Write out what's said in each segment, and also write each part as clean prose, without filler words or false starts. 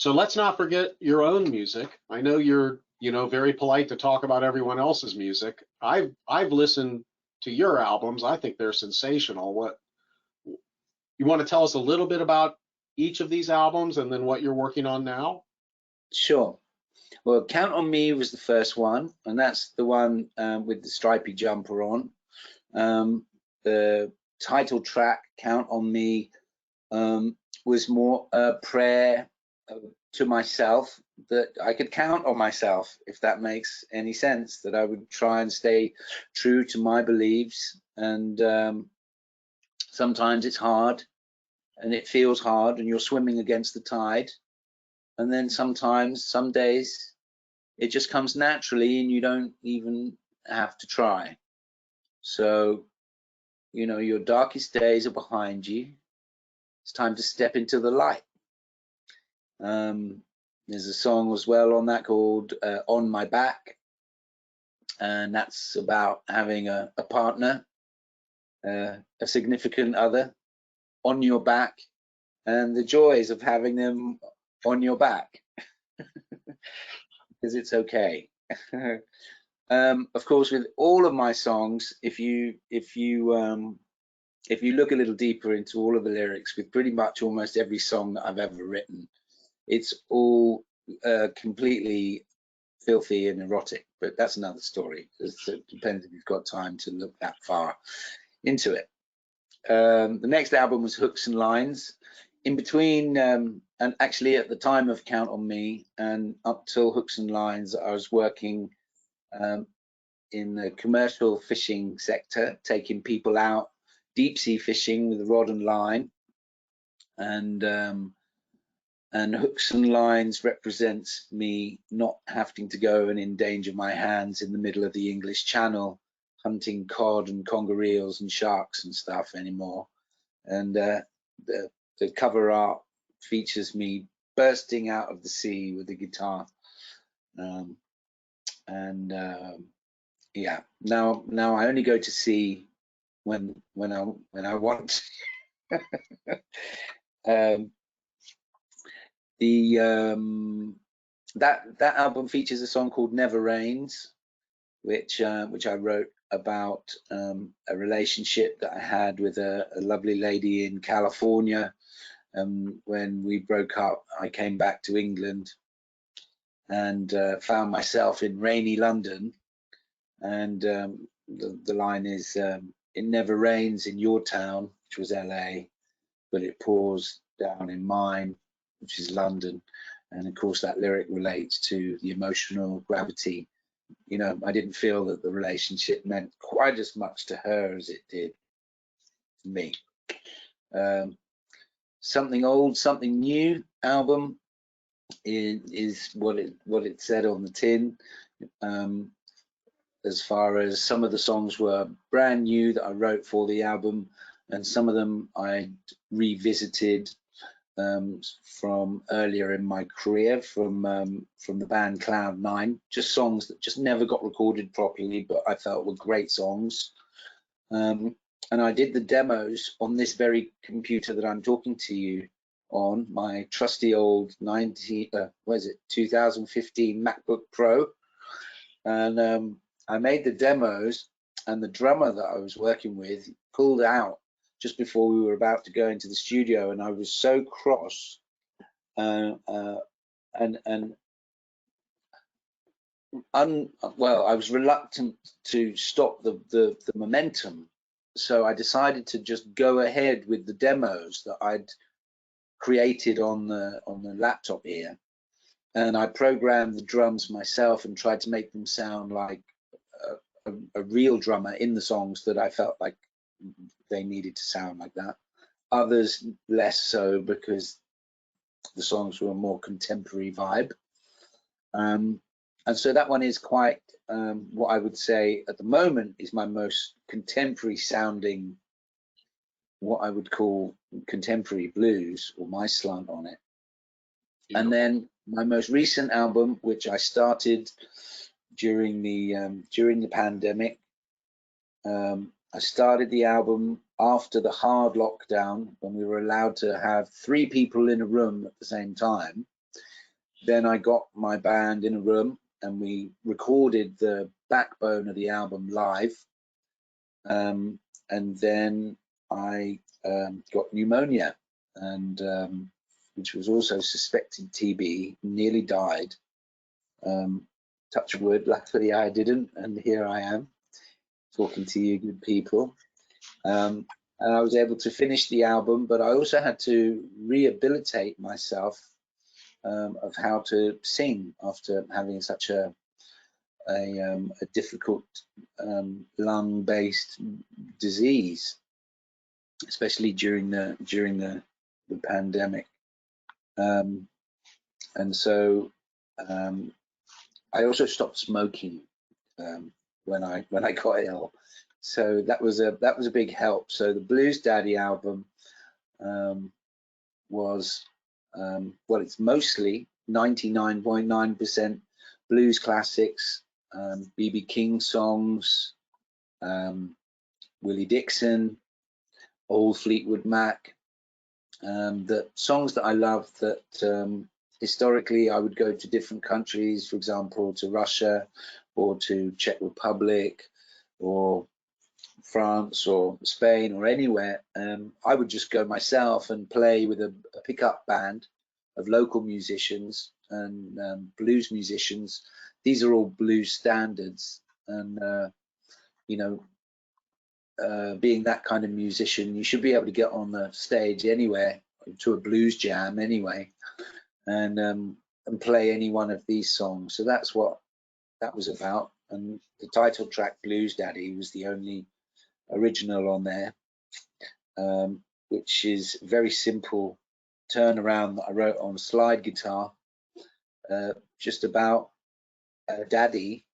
So let's not forget your own music. I know you're, very polite to talk about everyone else's music. I've listened to your albums. I think they're sensational. What you want to tell us a little bit about each of these albums and then what you're working on now? Sure. Well, Count on Me was the first one, and that's the one with the stripy jumper on. The title track, Count on Me, was more a prayer to myself, that I could count on myself, if that makes any sense, that I would try and stay true to my beliefs. And sometimes it's hard and it feels hard and you're swimming against the tide. And then sometimes, some days, it just comes naturally and you don't even have to try. So, your darkest days are behind you. It's time to step into the light. There's a song as well on that called On My Back, and that's about having a partner, a significant other on your back, and the joys of having them on your back, because it's okay. Of course, with all of my songs, if you look a little deeper into all of the lyrics, with pretty much almost every song that I've ever written, it's all completely filthy and erotic, but that's another story. It depends if you've got time to look that far into it. The next album was Hooks and Lines. In between, and actually at the time of Count on Me and up till Hooks and Lines, I was working in the commercial fishing sector, taking people out deep sea fishing with a rod and line. And Hooks and Lines represents me not having to go and endanger my hands in the middle of the English Channel hunting cod and conger eels and sharks and stuff anymore. And the cover art features me bursting out of the sea with a guitar. Yeah, now I only go to sea when I want. That album features a song called Never Rains, which I wrote about a relationship that I had with a lovely lady in California. When we broke up, I came back to England and found myself in rainy London. And the line is, it never rains in your town, which was LA, but it pours down in mine, which is London. And of course that lyric relates to the emotional gravity. I didn't feel that the relationship meant quite as much to her as it did to me. Something Old, Something New album is what it said on the tin. As far as some of the songs were brand new that I wrote for the album, and some of them I revisited from earlier in my career, from the band Cloud9, just songs that just never got recorded properly, but I felt were great songs. And I did the demos on this very computer that I'm talking to you on, my trusty old 2015 MacBook Pro. And I made the demos, and the drummer that I was working with pulled out just before we were about to go into the studio, and I was so cross, well, I was reluctant to stop the momentum, so I decided to just go ahead with the demos that I'd created on the laptop here, and I programmed the drums myself and tried to make them sound like a real drummer in the songs that I felt like they needed to sound like that. Others less so, because the songs were a more contemporary vibe. And so that one is quite what I would say at the moment is my most contemporary sounding, what I would call contemporary blues, or my slant on it. Yeah. And then my most recent album, which I started during the pandemic, I started the album after the hard lockdown, when we were allowed to have 3 people in a room at the same time. then I got my band in a room and we recorded the backbone of the album live. And then I got pneumonia, and which was also suspected TB, nearly died. Touch wood, luckily I didn't, and here I am talking to you good people. And I was able to finish the album, but I also had to rehabilitate myself of how to sing after having such a difficult lung-based disease, especially during the pandemic. And so I also stopped smoking when I got ill. So that was a big help. So the Blues Daddy album was well, it's mostly 99.9% blues classics, B.B. King songs, Willie Dixon, old Fleetwood Mac, the songs that I love that historically I would go to different countries, for example, to Russia or to Czech Republic or France or Spain or anywhere. I would just go myself and play with a pickup band of local musicians and blues musicians. These are all blues standards, and you know, being that kind of musician, you should be able to get on the stage anywhere, to a blues jam anyway, and play any one of these songs. So that's what that was about. And the title track, Blues Daddy, was the only original on there, which is very simple turnaround that I wrote on slide guitar, just about a daddy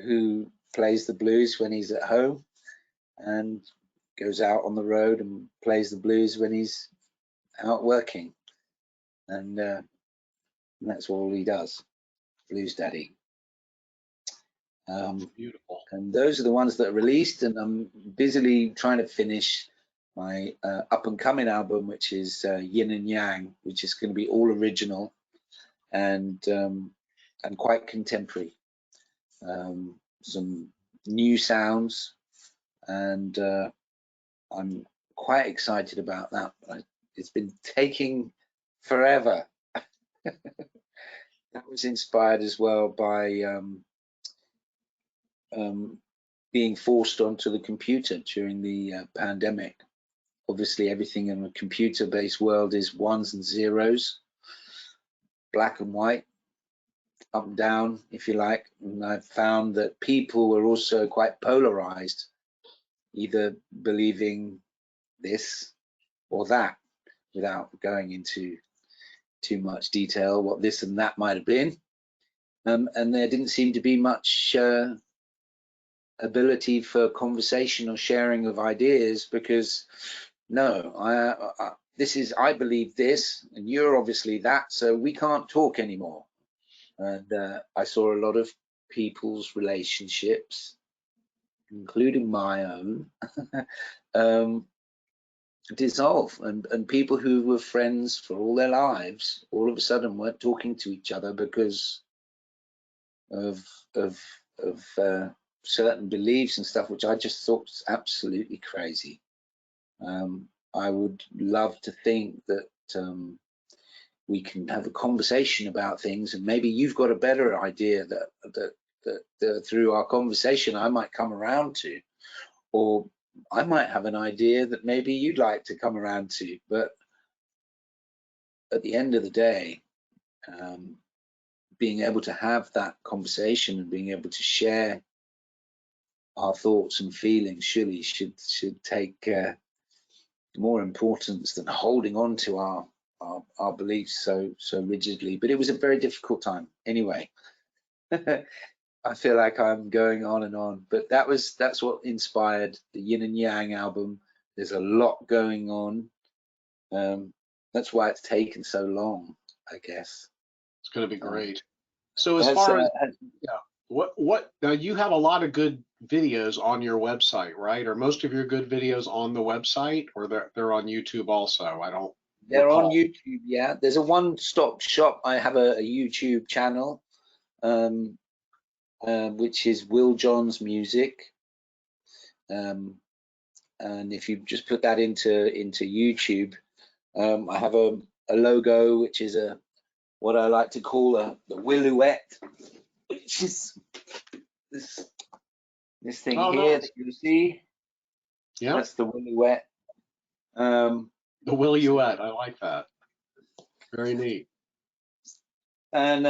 who plays the blues when he's at home and goes out on the road and plays the blues when he's out working, and that's all he does. Blues Daddy. Beautiful. And those are the ones that are released, and I'm busily trying to finish my up and coming album, which is Yin and Yang, which is going to be all original and quite contemporary. Some new sounds, and I'm quite excited about that. It's been taking forever. That was inspired as well by being forced onto the computer during the pandemic. Obviously, everything in a computer-based world is ones and zeros, black and white, up and down, if you like. And I found that people were also quite polarized, either believing this or that, without going into too much detail what this and that might have been. And there didn't seem to be much ability for conversation or sharing of ideas, because no, I believe this and you're obviously that, so we can't talk anymore. And I saw a lot of people's relationships, including my own, dissolve, and people who were friends for all their lives all of a sudden weren't talking to each other because of certain beliefs and stuff, which I just thought was absolutely crazy. I would love to think that we can have a conversation about things, and maybe you've got a better idea that through our conversation I might come around to, or I might have an idea that maybe you'd like to come around to. But at the end of the day, being able to have that conversation and being able to share our thoughts and feelings surely should take more importance than holding on to our beliefs so rigidly. But it was a very difficult time anyway. I feel like I'm going on and on, but that's what inspired the Yin and Yang album. There's a lot going on. That's why it's taken so long, I guess. It's going to be great. So as far as what now, you have a lot of good videos on your website, right? Are most of your good videos on the website, or they're on YouTube also? I don't. They're on recall. YouTube. Yeah, there's a one-stop shop. I have a YouTube channel, which is Will John's Music. And if you just put that into YouTube, I have a logo, which is what I like to call the Willouette, which is this thing Oh, here nice. that you see. Yeah, That's the Willouette. the Willouette. I like that. Very neat. And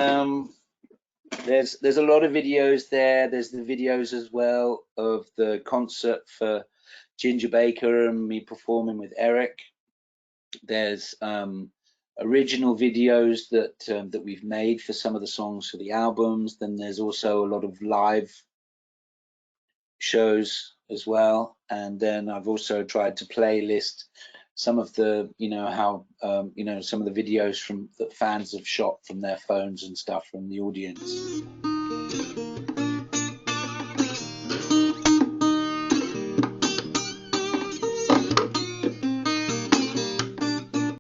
there's a lot of videos there. There's the videos as well of the concert for Ginger Baker and me performing with Eric. There's original videos that we've made for some of the songs for the albums. Then there's also a lot of live shows as well. And then I've also tried to playlist some of the, how, some of the videos that fans have shot from their phones and stuff from the audience.